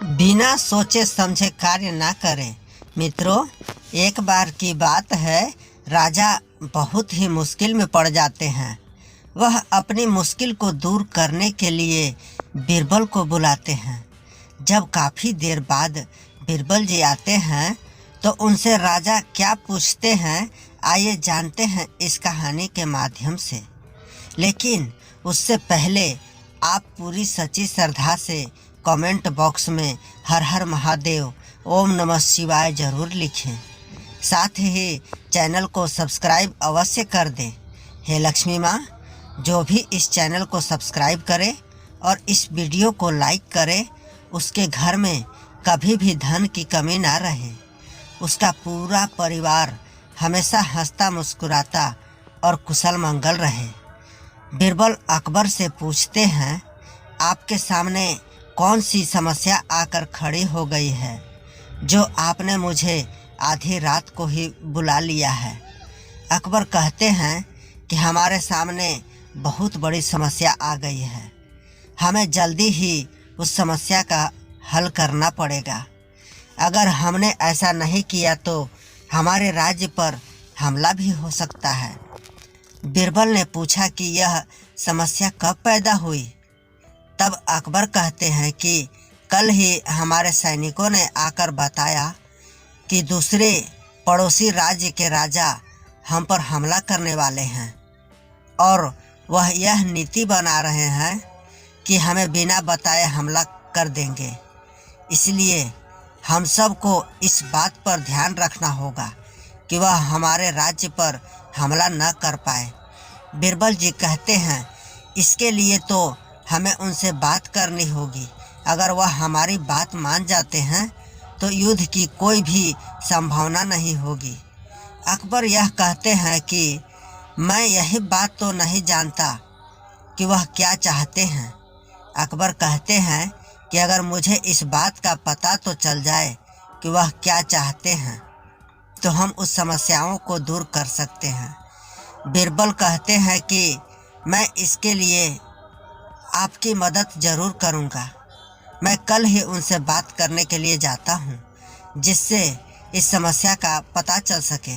बिना सोचे समझे कार्य ना करें। मित्रों, एक बार की बात है, राजा बहुत ही मुश्किल में पड़ जाते हैं। वह अपनी मुश्किल को दूर करने के लिए बीरबल को बुलाते हैं। जब काफ़ी देर बाद बीरबल जी आते हैं तो उनसे राजा क्या पूछते हैं, आइए जानते हैं इस कहानी के माध्यम से। लेकिन उससे पहले आप पूरी सच्ची श्रद्धा से कमेंट बॉक्स में हर हर महादेव, ओम नमः शिवाय जरूर लिखें। साथ ही चैनल को सब्सक्राइब अवश्य कर दें। हे लक्ष्मी माँ, जो भी इस चैनल को सब्सक्राइब करे और इस वीडियो को लाइक करे, उसके घर में कभी भी धन की कमी ना रहे। उसका पूरा परिवार हमेशा हंसता मुस्कुराता और कुशल मंगल रहे। बीरबल अकबर से पूछते हैं, आपके सामने कौन सी समस्या आकर खड़ी हो गई है जो आपने मुझे आधी रात को ही बुला लिया है। अकबर कहते हैं कि हमारे सामने बहुत बड़ी समस्या आ गई है। हमें जल्दी ही उस समस्या का हल करना पड़ेगा। अगर हमने ऐसा नहीं किया तो हमारे राज्य पर हमला भी हो सकता है। बीरबल ने पूछा कि यह समस्या कब पैदा हुई। तब अकबर कहते हैं कि कल ही हमारे सैनिकों ने आकर बताया कि दूसरे पड़ोसी राज्य के राजा हम पर हमला करने वाले हैं और वह यह नीति बना रहे हैं कि हमें बिना बताए हमला कर देंगे। इसलिए हम सबको इस बात पर ध्यान रखना होगा कि वह हमारे राज्य पर हमला न कर पाए। बीरबल जी कहते हैं, इसके लिए तो हमें उनसे बात करनी होगी। अगर वह हमारी बात मान जाते हैं तो युद्ध की कोई भी संभावना नहीं होगी। अकबर यह कहते हैं कि मैं यही बात तो नहीं जानता कि वह क्या चाहते हैं। अकबर कहते हैं कि अगर मुझे इस बात का पता तो चल जाए कि वह क्या चाहते हैं तो हम उस समस्याओं को दूर कर सकते हैं। बीरबल कहते हैं कि मैं इसके लिए आपकी मदद ज़रूर करूंगा। मैं कल ही उनसे बात करने के लिए जाता हूं, जिससे इस समस्या का पता चल सके।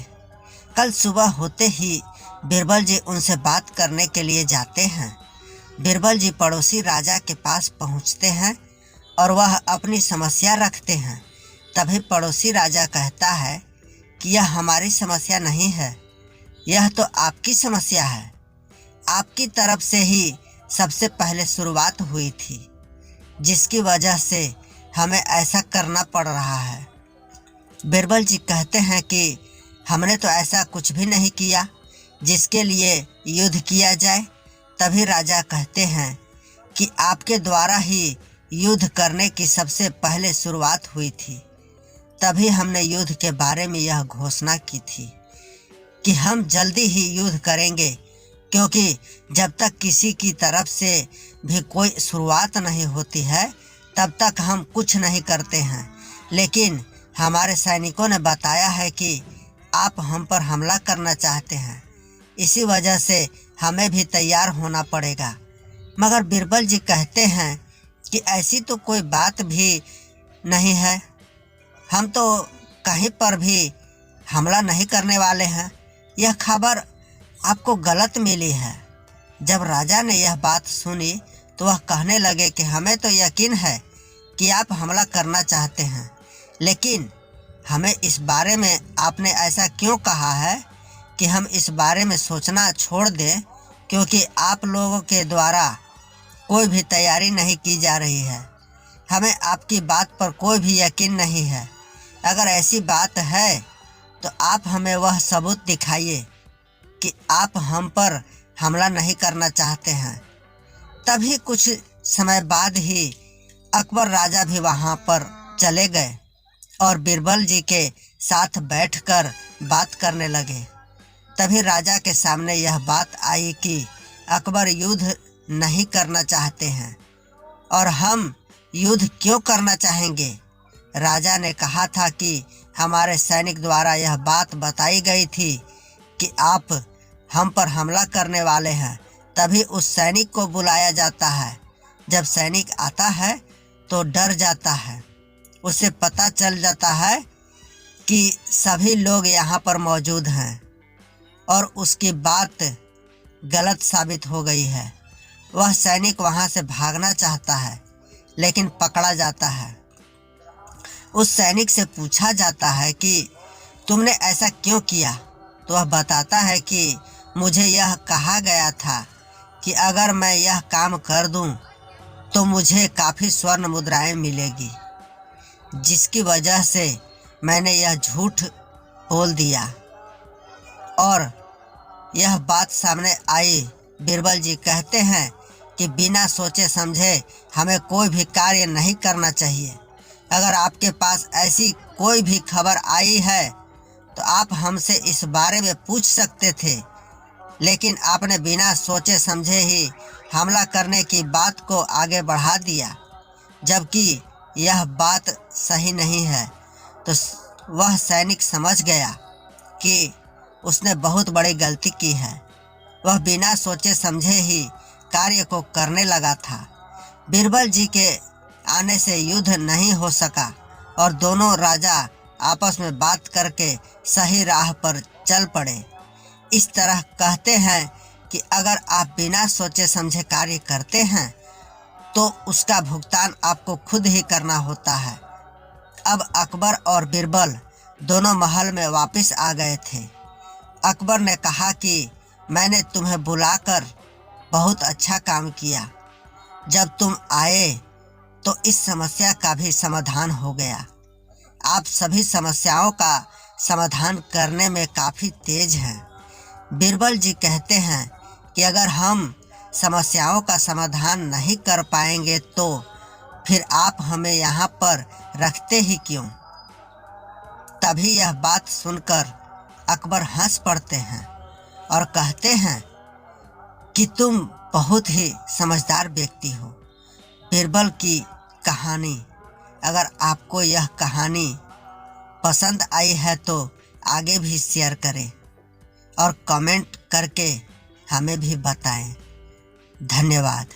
कल सुबह होते ही बीरबल जी उनसे बात करने के लिए जाते हैं। बीरबल जी पड़ोसी राजा के पास पहुंचते हैं और वह अपनी समस्या रखते हैं। तभी पड़ोसी राजा कहता है कि यह हमारी समस्या नहीं है, यह तो आपकी समस्या है। आपकी तरफ से ही सबसे पहले शुरुआत हुई थी, जिसकी वजह से हमें ऐसा करना पड़ रहा है। बीरबल जी कहते हैं कि हमने तो ऐसा कुछ भी नहीं किया जिसके लिए युद्ध किया जाए। तभी राजा कहते हैं कि आपके द्वारा ही युद्ध करने की सबसे पहले शुरुआत हुई थी। तभी हमने युद्ध के बारे में यह घोषणा की थी कि हम जल्दी ही युद्ध करेंगे, क्योंकि जब तक किसी की तरफ से भी कोई शुरुआत नहीं होती है तब तक हम कुछ नहीं करते हैं। लेकिन हमारे सैनिकों ने बताया है कि आप हम पर हमला करना चाहते हैं, इसी वजह से हमें भी तैयार होना पड़ेगा। मगर बीरबल जी कहते हैं कि ऐसी तो कोई बात भी नहीं है, हम तो कहीं पर भी हमला नहीं करने वाले हैं। यह खबर आपको गलत मिली है। जब राजा ने यह बात सुनी तो वह कहने लगे कि हमें तो यकीन है कि आप हमला करना चाहते हैं, लेकिन हमें इस बारे में आपने ऐसा क्यों कहा है कि हम इस बारे में सोचना छोड़ दें, क्योंकि आप लोगों के द्वारा कोई भी तैयारी नहीं की जा रही है। हमें आपकी बात पर कोई भी यकीन नहीं है। अगर ऐसी बात है तो आप हमें वह सबूत दिखाइए कि आप हम पर हमला नहीं करना चाहते हैं। तभी कुछ समय बाद ही अकबर राजा भी वहां पर चले गए और बीरबल जी के साथ बैठकर बात करने लगे। तभी राजा के सामने यह बात आई कि अकबर युद्ध नहीं करना चाहते हैं और हम युद्ध क्यों करना चाहेंगे। राजा ने कहा था कि हमारे सैनिक द्वारा यह बात बताई गई थी कि आप हम पर हमला करने वाले हैं। तभी उस सैनिक को बुलाया जाता है। जब सैनिक आता है तो डर जाता है उसे पता चल जाता है कि सभी लोग यहाँ पर मौजूद हैं और उसकी बात गलत साबित हो गई है। वह सैनिक वहाँ से भागना चाहता है लेकिन पकड़ा जाता है। उस सैनिक से पूछा जाता है कि तुमने ऐसा क्यों किया, तो वह बताता है कि मुझे यह कहा गया था कि अगर मैं यह काम कर दूं तो मुझे काफ़ी स्वर्ण मुद्राएं मिलेगी, जिसकी वजह से मैंने यह झूठ बोल दिया। और यह बात सामने आई। बीरबल जी कहते हैं कि बिना सोचे समझे हमें कोई भी कार्य नहीं करना चाहिए। अगर आपके पास ऐसी कोई भी खबर आई है तो आप हमसे इस बारे में पूछ सकते थे, लेकिन आपने बिना सोचे समझे ही हमला करने की बात को आगे बढ़ा दिया, जबकि यह बात सही नहीं है। तो वह सैनिक समझ गया कि उसने बहुत बड़ी गलती की है। वह बिना सोचे समझे ही कार्य को करने लगा था। बीरबल जी के आने से युद्ध नहीं हो सका और दोनों राजा आपस में बात करके सही राह पर चल पड़े। इस तरह कहते हैं कि अगर आप बिना सोचे समझे कार्य करते हैं तो उसका भुगतान आपको खुद ही करना होता है। अब अकबर और बीरबल दोनों महल में वापस आ गए थे। अकबर ने कहा कि मैंने तुम्हें बुलाकर बहुत अच्छा काम किया। जब तुम आए तो इस समस्या का भी समाधान हो गया। आप सभी समस्याओं का समाधान करने में काफ़ी तेज हैं। बीरबल जी कहते हैं कि अगर हम समस्याओं का समाधान नहीं कर पाएंगे तो फिर आप हमें यहाँ पर रखते ही क्यों। तभी यह बात सुनकर अकबर हंस पड़ते हैं और कहते हैं कि तुम बहुत ही समझदार व्यक्ति हो। बीरबल की कहानी, अगर आपको यह कहानी पसंद आई है तो आगे भी शेयर करें और कमेंट करके हमें भी बताएं। धन्यवाद।